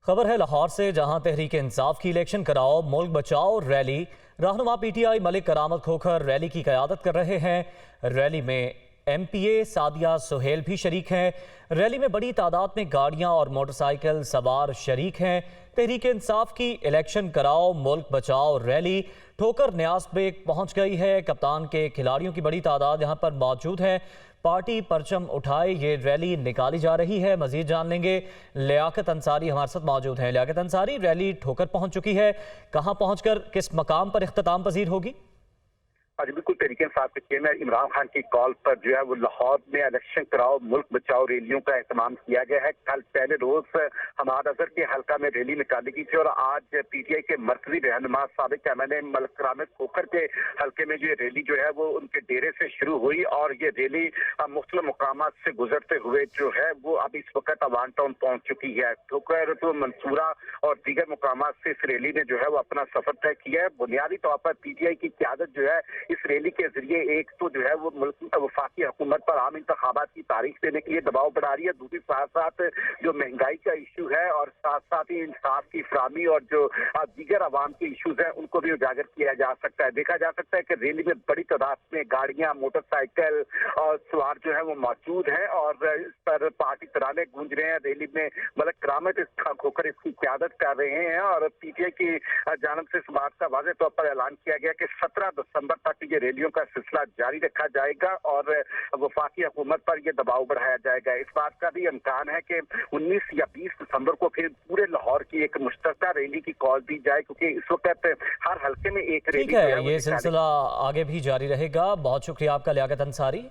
खबर है लाहौर से, जहां तहरीक इंसाफ की इलेक्शन कराओ मुल्क बचाओ रैली रहनुमा पीटीआई मलिक करामत खोखर रैली की क़यादत कर रहे हैं। रैली में एमपीए सादिया सुहेल भी शरीक हैं। रैली में बड़ी तादाद में गाड़ियां और मोटरसाइकिल सवार शरीक हैं। तहरीक इंसाफ की इलेक्शन कराओ मुल्क बचाओ रैली ठोकर न्यास बेग पहुंच गई है। कप्तान के खिलाड़ियों की बड़ी तादाद यहां पर मौजूद है। पार्टी परचम उठाए ये रैली निकाली जा रही है। मजीद जान लेंगे, लियाकत अंसारी हमारे साथ मौजूद हैं। लियाकत अंसारी, रैली ठोकर पहुंच चुकी है, कहां पहुंचकर किस मकाम पर इख्तिताम पजीर होगी? आज बिल्कुल तहरीक इंसाफ के चेयरमैन इमरान खान की कॉल पर जो है वो लाहौर में इलेक्शन कराओ मुल्क बचाओ रैलियों का एहतमाम किया गया है। कल पहले रोज हमाद अजहर के हल्का में रैली निकाली गई थी और आज पीटीआई के मरकजी रहनुमा साबिक एमएलए मलिक करामत खोखर के हल्के में जो ये रैली जो है वो उनके डेरे से शुरू हुई और ये रैली मुख्तलिफ मुकामात से गुजरते हुए जो है वो अब इस वक्त अवान टाउन पहुंच चुकी है। ठोकर तो मंसूरा और दीगर मुकामात से इस रैली ने जो है वो अपना सफर तय किया है। बुनियादी तौर पर पीटीआई की क्यादत जो है इस रैली के जरिए एक तो जो है वो मुल्क वफाकी हुकूमत पर आम इंतखाबात की तारीख देने के लिए दबाव बढ़ा रही है। दूसरी साथ साथ जो महंगाई का इशू है और साथ साथ ही इंसाफ की फराहमी और जो दीगर आवाम के इशूज हैं उनको भी उजागर किया जा सकता है। देखा जा सकता है कि रैली में बड़ी तादाद में गाड़ियां मोटरसाइकिल और सवार जो है वो मौजूद हैं और इस पर पार्टी तराने गूंज रहे हैं। रैली में मलिक करामत खोखर इसकी क्यादत कर रहे हैं और पीटीआई की जानब से इस बात का वाज़ेह तौर पर ऐलान किया गया कि 17 दिसंबर तक ये रैलियों का सिलसिला जारी रखा जाएगा और वफाकी हुकूमत पर यह दबाव बढ़ाया जाएगा। इस बात का भी इम्कान है कि 19 या 20 दिसंबर को फिर पूरे लाहौर की एक मुश्तरका रैली की कॉल दी जाए, क्योंकि इस वक्त हर हल्के में एक रैली ठीक है, ये सिलसिला आगे भी जारी रहेगा। बहुत शुक्रिया आपका लियाकत अंसारी।